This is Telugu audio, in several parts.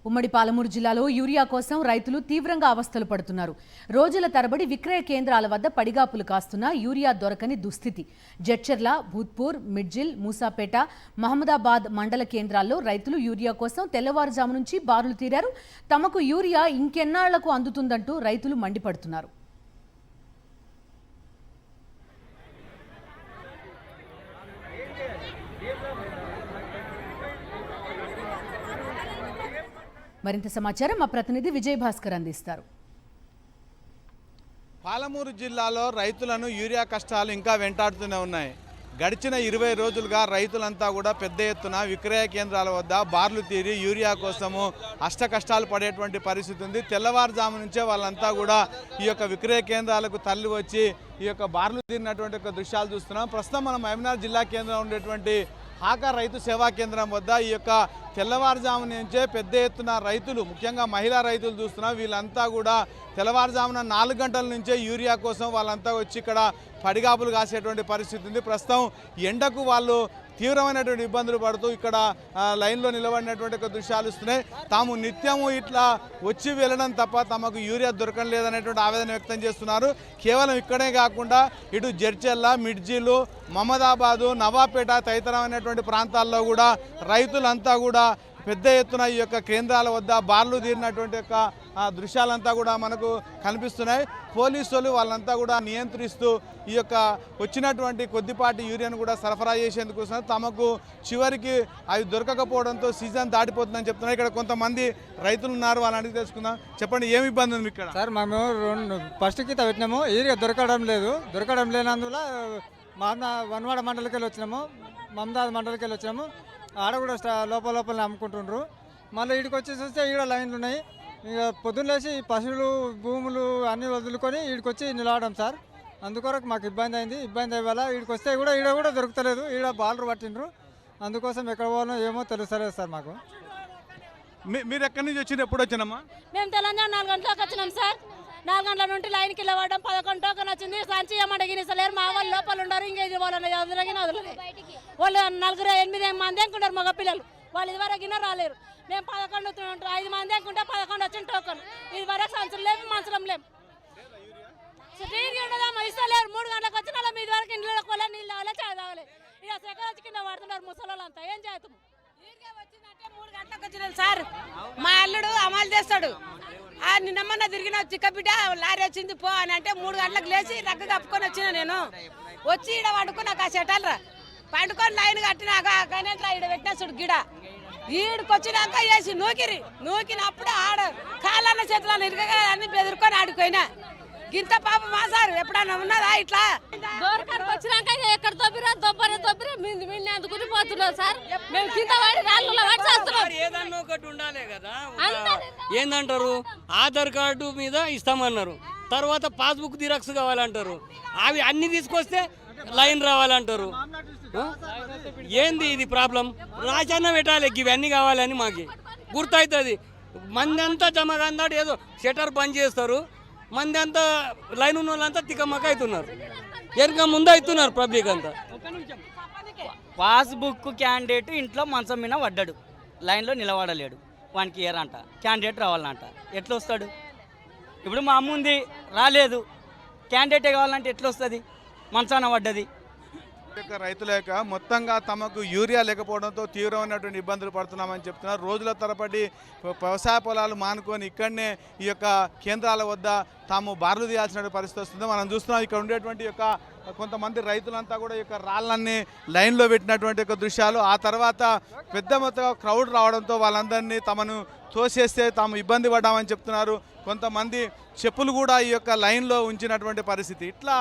ఉమ్మడి పాలమూరు జిల్లాలో యూరియా కోసం రైతులు తీవ్రంగా అవస్థలు పడుతున్నారు. రోజుల తరబడి విక్రయ కేంద్రాల వద్ద పడిగాపులు కాస్తున్నా యూరియా దొరకని దుస్థితి. జడ్చర్ల, భూత్పూర్, మిడ్జిల్, మూసాపేట, మహమ్మదాబాద్ మండల కేంద్రాల్లో రైతులు యూరియా కోసం తెల్లవారుజాము నుంచి బారులు తీరారు. తమకు యూరియా ఇంకెన్నాళ్లకు అందుతుందంటూ రైతులు మండిపడుతున్నారు. మరింత సమాచారం మా ప్రతినిధి విజయ్ భాస్కర్ అందిస్తారు. పాలమూరు జిల్లాలో రైతులను యూరియా కష్టాలు ఇంకా వెంటాడుతూనే ఉన్నాయి. గడిచిన 20 రోజులుగా రైతులంతా కూడా పెద్ద ఎత్తున విక్రయ కేంద్రాల వద్ద బార్లు తీరి యూరియా కోసము అష్ట కష్టాలు పడేటువంటి పరిస్థితి ఉంది. తెల్లవారుజాము నుంచే వాళ్ళంతా కూడా ఈ యొక్క విక్రయ కేంద్రాలకు తరలి వచ్చి ఈ యొక్క బార్లు తీరినటువంటి దృశ్యాలు చూస్తున్నాం. ప్రస్తుతం మనం మహబూబ్నగర్ జిల్లా కేంద్రం ఉండేటువంటి హాకా రైతు సేవా కేంద్రం వద్ద ఈ యొక్క తెల్లవారుజాము నుంచే పెద్ద ఎత్తున రైతులు, ముఖ్యంగా మహిళా రైతులు చూస్తున్నాం. వీళ్ళంతా కూడా తెల్లవారుజామున 4 గంటల నుంచే యూరియా కోసం వాళ్ళంతా వచ్చి ఇక్కడ పడిగాపులు కాసేటువంటి పరిస్థితి ఉంది. ప్రస్తుతం ఎండకు వాళ్ళు తీవ్రమైనటువంటి ఇబ్బందులు పడుతూ ఇక్కడ లైన్లో నిలబడినటువంటి దృశ్యాలు ఇస్తున్నాయి. తాము నిత్యము ఇట్లా వచ్చి వెళ్ళడం తప్ప తమకు యూరియా దొరకడం లేదనేటువంటి ఆవేదన వ్యక్తం చేస్తున్నారు. కేవలం ఇక్కడే కాకుండా ఇటు జడ్చర్ల, మిడ్జిలు, మహమ్మదాబాదు, నవాపేట తదితరమైనటువంటి ప్రాంతాల్లో కూడా రైతులంతా కూడా పెద్ద ఎత్తున ఈ యొక్క కేంద్రాల వద్ద బార్లు తీరినటువంటి యొక్క దృశ్యాలంతా కూడా మనకు కనిపిస్తున్నాయి. పోలీసులు వాళ్ళంతా కూడా నియంత్రిస్తూ ఈ యొక్క వచ్చినటువంటి కొద్దిపాటి యూరియాను కూడా సరఫరా చేసేందుకు తమకు చివరికి అవి దొరకకపోవడంతో సీజన్ దాటిపోతుందని చెప్తున్నారు. ఇక్కడ కొంతమంది రైతులు ఉన్నారు, వాళ్ళని అడిగి తెలుసుకుందాం. చెప్పండి, ఏమి ఇబ్బంది ఉంది ఇక్కడ? సార్, మేము ఫస్ట్ కింద పెట్టినాము, యూరియా దొరకడం లేనందువల్ల వన్వాడ మండలికి వెళ్ళి వచ్చినాము, మమదాబాద్ మండలికి వెళ్ళి వచ్చినాము. ఆడ కూడా లోపల అమ్ముకుంటుండ్రు. మళ్ళీ ఈడికి వచ్చి చూస్తే ఈడ లైన్లు ఉన్నాయి. ఇక పొద్దున్న లేచి పశువులు, భూములు అన్నీ వదులుకొని ఈడికి వచ్చి నిలవడం సార్. అందుకొరకు మాకు ఇబ్బంది అయింది. ఇబ్బంది అయ్యే వల్ల ఈడికి వస్తే కూడా ఈడ కూడా దొరుకుతలేదు. ఈడ బాలరు పట్టిండ్రు. అందుకోసం ఎక్కడ పోవాలో ఏమో తెలుస్తలేదు సార్ మాకు. మీరు ఎక్కడి నుంచి వచ్చింది, ఎప్పుడు వచ్చినామా? మేము తెలంగాణ 4 గంటలకు వచ్చినాం సార్. 4 గంటల నుండి లైన్కి వెళ్ళవడం 11 టోకన్ వచ్చింది. సంచి ఏమంటే గినిసలేరు. మా వాళ్ళు లోపల ఉండరు. ఇంకేది వాళ్ళని వదలలేదు. వాళ్ళు 8 మంది అనుకుంటారు మగ పిల్లలు. వాళ్ళు ఇదివరకు రాలేరు. మేము 11 5 మంది అనుకుంటే 11 వచ్చిన టోకన్. ఇదివరకు సంచులు లేవు, మంచం లేవు. ఇస్తలేరు. 3 గంటలకు వచ్చిన వాళ్ళ మీద వరకు ఇంట్లో కొల నీళ్ళు తాగలే, చాయ్ తాగలే. ఇక సెకండ్ వచ్చి కింద పడుతున్నారు ముసలి అంతా. ఏం చేస్తాము? 3 గంటలకు వచ్చినాం సార్. మా అల్లుడు అమలు చేస్తాడు. నిన్నమ్మన్న తిరిగిన చిక్కబిడ్డ లారీ వచ్చింది పో అని అంటే 3 గంటలకు లేచి రగ్గ కప్పుకొని వచ్చిన. నేను వచ్చి ఈడ పండుకున్నాక ఆ చెటాలరా పండుకొని లైన్ కట్టినాక కనెంట్లా ఈడ పెట్టినా చూడు గిడ. ఈడికి వచ్చినాక వేసి నూకినప్పుడు ఆడ కాళ్ళన్న చేతులను ఇరగగా అన్ని బెదిరుకొని ఆడిపోయినా. గింత పాప మా సార్ ఎప్పుడన్నా ఉన్నదా ఇట్లా? దోరకానికి వచ్చినాక ఎక్కడ తొబ్బిరా అందుకుని పోతున్నాం సార్. మేము కింద పడి రాళ్ళలో పడి చేస్తున్నాం. ఏదన్నా ఒకటి ఉండాలి కదా. ఏందంటారు, ఆధార్ కార్డు మీద ఇస్తామన్నారు, తర్వాత పాస్బుక్ జిరాక్స్ కావాలంటారు. అవి అన్ని తీసుకొస్తే లైన్ రావాలంటారు. ఏంది ఇది ప్రాబ్లం? రాజన్న పెట్టాలి, ఇవన్నీ కావాలని మాకు గుర్తవుతుంది. మంది అంతా జమ కాందాడు ఏదో షటర్ బంద్ చేస్తారు. మంది అంతా లైన్ ఉన్న వాళ్ళంతా తికమక అవుతున్నారు. ఎరుక ముందు అవుతున్నారు పబ్లిక్ అంతా. పాస్బుక్ క్యాండిడేట్ ఇంట్లో మంచం మీద పడ్డాడు, లైన్లో నిలబడలేడు. వానికి ఏరంట క్యాండిడేట్ రావాలంట. ఎట్లా వస్తాడు? ఇప్పుడు మా అమ్మ ఉంది, రాలేదు. క్యాండిడేటే కావాలంటే ఎట్లా వస్తుంది? మంచాన పడ్డది. రైతుల యొక్క మొత్తంగా తమకు యూరియా లేకపోవడంతో తీవ్రమైనటువంటి ఇబ్బందులు పడుతున్నామని చెప్తున్నారు. రోజుల తరబడి వ్యవసాయ పొలాలు మానుకొని ఇక్కడనే ఈ యొక్క కేంద్రాల వద్ద తాము బార్లు తీయాల్సిన పరిస్థితి వస్తుంది. మనం చూస్తున్నాం ఇక్కడ ఉండేటువంటి యొక్క కొంతమంది రైతులంతా కూడా ఈ యొక్క రాళ్ళన్నీ లైన్లో పెట్టినటువంటి యొక్క దృశ్యాలు. ఆ తర్వాత పెద్ద మొత్తంగా క్రౌడ్ రావడంతో వాళ్ళందరినీ తమను తోసేస్తే తాము ఇబ్బంది పడ్డామని చెప్తున్నారు. కొంతమంది చెప్పులు కూడా ఈ యొక్క లైన్లో ఉంచినటువంటి పరిస్థితి. ఇట్లా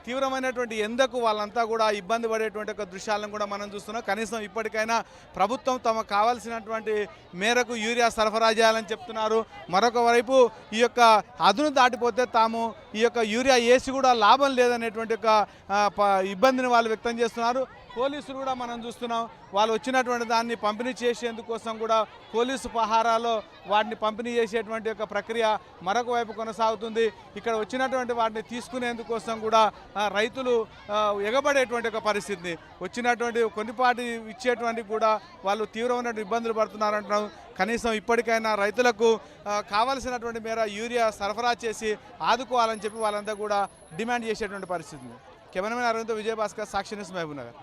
తీవ్రమైనటువంటి ఎండకు వాళ్ళంతా కూడా ఇబ్బంది పడేటువంటి ఒక దృశ్యాలను కూడా మనం చూస్తున్నాం. కనీసం ఇప్పటికైనా ప్రభుత్వం తమకు కావాల్సినటువంటి మేరకు యూరియా సరఫరా చేయాలని చెప్తున్నారు. మరొక వైపు ఈ యొక్క అదును దాటిపోతే తాము ఈ యొక్క యూరియా వేసి కూడా లాభం లేదనేటువంటి ఒక ఇబ్బందిని వాళ్ళు వ్యక్తం చేస్తున్నారు. పోలీసులు కూడా మనం చూస్తున్నాం, వాళ్ళు వచ్చినటువంటి దాన్ని పంపిణీ చేసేందుకోసం కూడా పోలీసు పహారాలో వాటిని పంపిణీ చేసేటువంటి ఒక ప్రక్రియ మరొక వైపు కొనసాగుతుంది. ఇక్కడ వచ్చినటువంటి వాటిని తీసుకునేందుకోసం కూడా రైతులు ఎగబడేటువంటి ఒక పరిస్థితి వచ్చినటువంటి కొన్నిపాటి ఇచ్చేటువంటి కూడా వాళ్ళు తీవ్రమైన ఇబ్బందులు పడుతున్నారంటున్నాం. కనీసం ఇప్పటికైనా రైతులకు కావలసినటువంటి మేర యూరియా సరఫరా చేసి ఆదుకోవాలని చెప్పి వాళ్ళంతా కూడా డిమాండ్ చేసేటువంటి పరిస్థితి ఉంది. కెమెరామెన్ అరవింద్, విజయభాస్కర్, సాక్షి న్యూస్, మహబూబ్ నగర్.